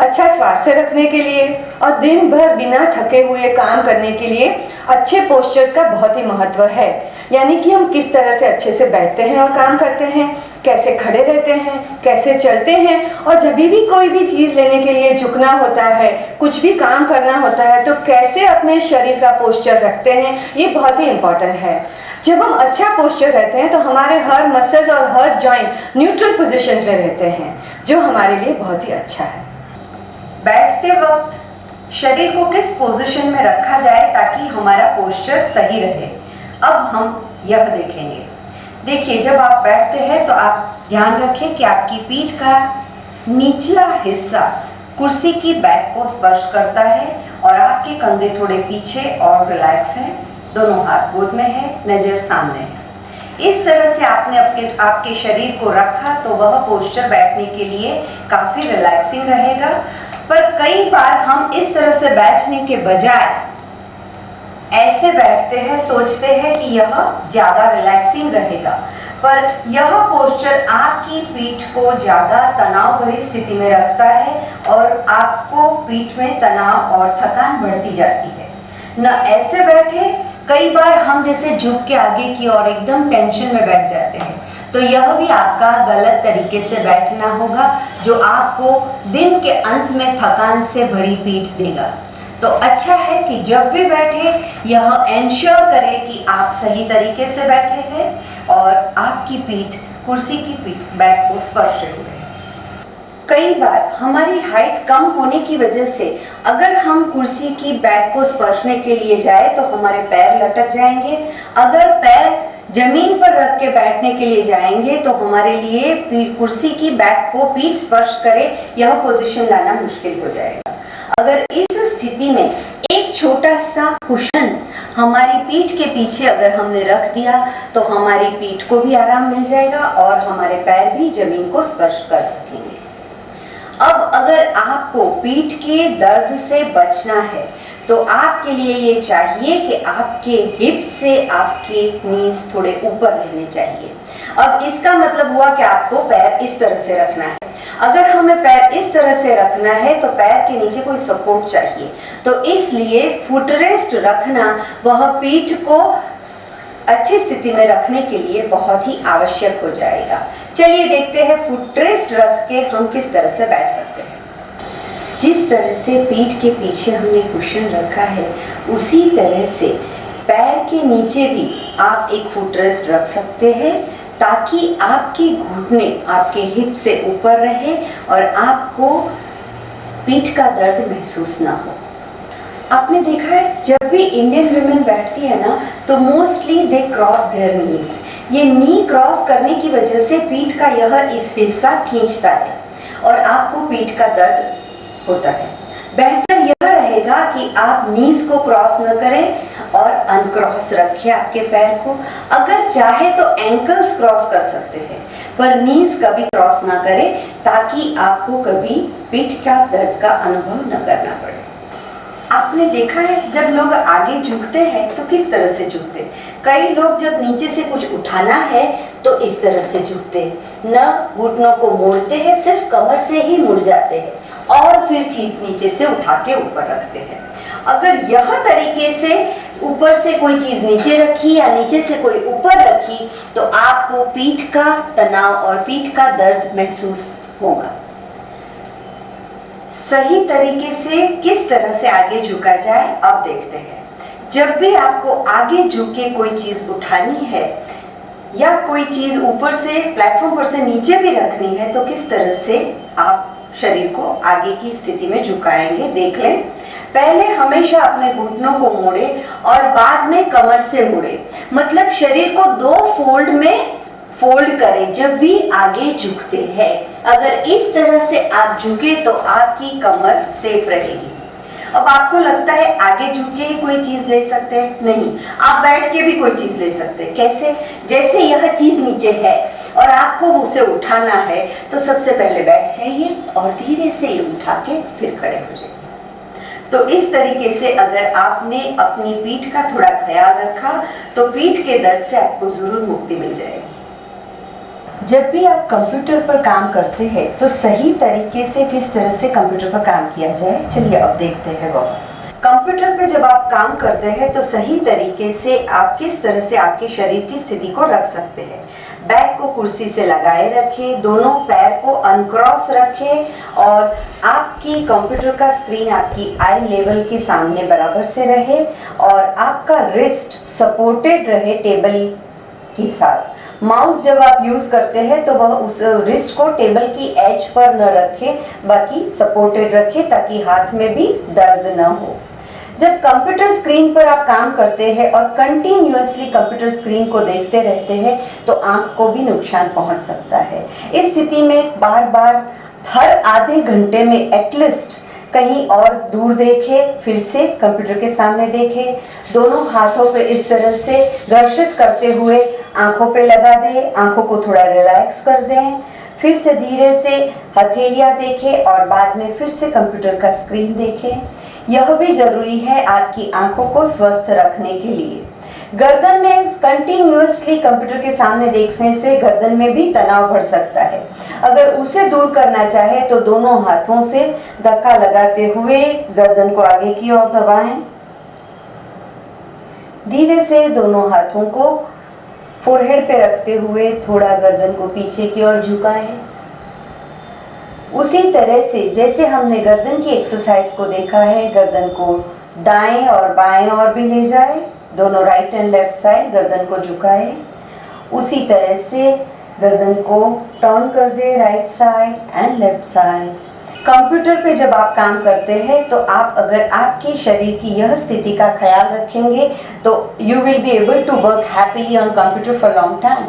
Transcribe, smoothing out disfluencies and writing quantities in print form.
अच्छा स्वास्थ्य रखने के लिए और दिन भर बिना थके हुए काम करने के लिए अच्छे पोस्चर्स का बहुत ही महत्व है। यानी कि हम किस तरह से अच्छे से बैठते हैं और काम करते हैं, कैसे खड़े रहते हैं, कैसे चलते हैं, और जब भी कोई भी चीज़ लेने के लिए झुकना होता है, कुछ भी काम करना होता है, तो कैसे अपने शरीर का पोस्चर रखते हैं, ये बहुत ही इम्पोर्टेंट है। जब हम अच्छा पोस्चर रहते हैं तो हमारे हर मसल्स और हर जॉइंट न्यूट्रल पोजीशंस में रहते हैं, जो हमारे लिए बहुत ही अच्छा है। बैठते वक्त शरीर को किस पोजीशन में रखा जाए ताकि हमारा पोस्चर सही रहे, अब हम यह देखेंगे। देखिए, जब आप बैठते हैं तो आप ध्यान रखें कि आपकी पीठ का निचला हिस्सा कुर्सी की बैक को स्पर्श करता है और आपके कंधे थोड़े पीछे और रिलैक्स हैं, दोनों हाथ गोद में है, नज़र सामने है। इस तरह से आपने आपके शरीर को रखा तो वह पोस्चर बैठने के लिए काफ़ी रिलैक्सिंग रहेगा। पर कई बार हम इस तरह से बैठने के बजाय ऐसे बैठते हैं, सोचते हैं कि यह ज़्यादा रिलैक्सिंग रहेगा, पर यह पोस्चर आपकी पीठ को ज़्यादा तनाव भरी स्थिति में रखता है और आपको पीठ में तनाव और थकान बढ़ती जाती है। न ऐसे बैठे, कई बार हम जैसे झुक के आगे की ओर एकदम टेंशन में बैठ जाते हैं, तो यह भी आपका गलत तरीके से बैठना होगा, जो आपको दिन के अंत में थकान से भरी पीठ देगा। तो अच्छा है कि जब भी बैठे यह एंश्योर करें कि आप सही तरीके से बैठे हैं और आपकी पीठ कुर्सी की पीठ बैक को स्पर्श हुए। कई बार हमारी हाइट कम होने की वजह से अगर हम कुर्सी की बैक को स्पर्शने के लिए जाए तो हमारे पैर लटक जाएंगे। अगर पैर जमीन पर रख के बैठने के लिए जाएंगे तो हमारे लिए कुर्सी की बैक को पीठ स्पर्श करे, यह पोजीशन लाना मुश्किल हो जाएगा। अगर इस स्थिति में एक छोटा सा कुशन हमारी पीठ के पीछे अगर हमने रख दिया तो हमारी पीठ को भी आराम मिल जाएगा और हमारे पैर भी जमीन को स्पर्श कर सकेंगे। अब अगर आपको पीठ के दर्द से बचना है तो आपके लिए ये चाहिए कि आपके हिप्स से आपके नीज थोड़े ऊपर रहने चाहिए। अब इसका मतलब हुआ कि आपको पैर इस तरह से रखना है। अगर हमें पैर इस तरह से रखना है तो पैर के नीचे कोई सपोर्ट चाहिए, तो इसलिए फुट रेस्ट रखना वह पीठ को अच्छी स्थिति में रखने के लिए बहुत ही आवश्यक हो जाएगा। चलिए देखते हैं फुट रेस्ट रख के हम किस तरह से बैठ सकते हैं। जिस तरह से पीठ के पीछे हमने कुशन रखा है उसी तरह से पैर के नीचे भी आप एक फुट रेस्ट रख सकते हैं, ताकि आपके घुटने आपके हिप से ऊपर रहे और आपको पीठ का दर्द महसूस ना हो। आपने देखा है जब भी इंडियन वुमेन बैठती है ना तो मोस्टली दे क्रॉस देयर नीज। ये नी क्रॉस करने की वजह से पीठ का यह इस हिस्सा खींचता है और आपको पीठ का दर्द होता है। बेहतर यह रहेगा कि आप नीज को क्रॉस न करें और अनक्रॉस रखें आपके पैर को। अगर चाहे तो एंकल्स क्रॉस कर सकते हैं, पर नीज कभी क्रॉस ना करें, ताकि आपको कभी पीठ का दर्द का अनुभव न करना पड़े। आपने देखा है जब लोग आगे झुकते हैं तो किस तरह से झुकते हैं। कई लोग जब नीचे से कुछ उठाना है तो इस तरह से झुकते हैं, न घुटनों को मोड़ते हैं, सिर्फ कमर से ही मुड़ जाते हैं और फिर चीज नीचे से उठा के ऊपर रखते हैं। अगर यह तरीके से ऊपर से कोई चीज नीचे रखी या नीचे से कोई ऊपर रखी तो आपको पीठ का तनाव और पीठ का दर्द महसूस होगा। सही तरीके से किस तरह से आगे झुका जाए अब देखते हैं। जब भी आपको आगे झुक के कोई चीज उठानी है या कोई चीज ऊपर से प्लेटफॉर्म पर से नीचे भी रखनी है तो किस तरह से आप शरीर को आगे की स्थिति में झुकाएंगे देख लें। पहले हमेशा अपने घुटनों को मोड़े और बाद में कमर से मुड़े, मतलब शरीर को दो फोल्ड में फोल्ड करें जब भी आगे झुकते हैं। अगर इस तरह से आप झुके तो आपकी कमर सेफ रहेगी। अब आपको लगता है आगे झुक के ही कोई चीज ले सकते हैं, नहीं, आप बैठ के भी कोई चीज ले सकते हैं। कैसे? जैसे यह चीज नीचे है और आपको उसे उठाना है तो सबसे पहले बैठ जाइए और धीरे से उठा के फिर खड़े हो जाइए। तो इस तरीके से अगर आपने अपनी पीठ का थोड़ा ख्याल रखा तो पीठ के दर्द से आपको जरूर मुक्ति मिल जाएगी। जब भी आप कंप्यूटर पर काम करते हैं तो सही तरीके से किस तरह से कंप्यूटर पर काम किया जाए, चलिए अब देखते हैं वो। कंप्यूटर पे जब आप काम करते हैं तो सही तरीके से आप किस तरह से आपके शरीर की स्थिति को रख सकते हैं। बैग को कुर्सी से लगाए रखें, दोनों पैर को अनक्रॉस रखें और आपकी कंप्यूटर का स्क्रीन आपकी आई लेवल के सामने बराबर से रहे और आपका रिस्ट सपोर्टेड रहे टेबल के साथ। माउस जब आप यूज़ करते हैं तो वह उस रिस्ट को टेबल की एज पर न रखें, बाकी सपोर्टेड रखें ताकि हाथ में भी दर्द न हो। जब कंप्यूटर स्क्रीन पर आप काम करते हैं और कंटिन्यूअसली कंप्यूटर स्क्रीन को देखते रहते हैं तो आंख को भी नुकसान पहुंच सकता है। इस स्थिति में बार बार हर आधे घंटे में एटलीस्ट कहीं और दूर देखें, फिर से कंप्यूटर के सामने देखें, दोनों हाथों पे इस तरह से घर्षित करते हुए आंखों पे लगा दें, आंखों को थोड़ा रिलैक्स कर दें, फिर से धीरे से हथेलियां देखें और बाद में फिर से कंप्यूटर का स्क्रीन देखें। यह भी जरूरी है आपकी आंखों को स्वस्थ रखने के लिए। गर्दन में कंटिन्यूअसली कंप्यूटर के सामने देखने से गर्दन में भी तनाव बढ़ सकता है। अगर उसे दूर करना चाहे तो दोनों हाथों से धक्का लगाते हुए गर्दन को आगे की ओर दबाएं। धीरे से दोनों हाथों को फोरहेड पे रखते हुए थोड़ा गर्दन को पीछे की ओर झुकाएं। उसी तरह से जैसे हमने गर्दन की एक्सरसाइज को देखा है, गर्दन को दाएं और बाएं ओर भी ले जाए, दोनों राइट एंड लेफ्ट साइड गर्दन को झुकाए। उसी तरह से गर्दन को टर्न कर दे right side and left side. Computer पे जब आप काम करते हैं तो आप अगर आपके शरीर की यह स्थिति का ख्याल रखेंगे तो you will be able to work happily on computer for long time.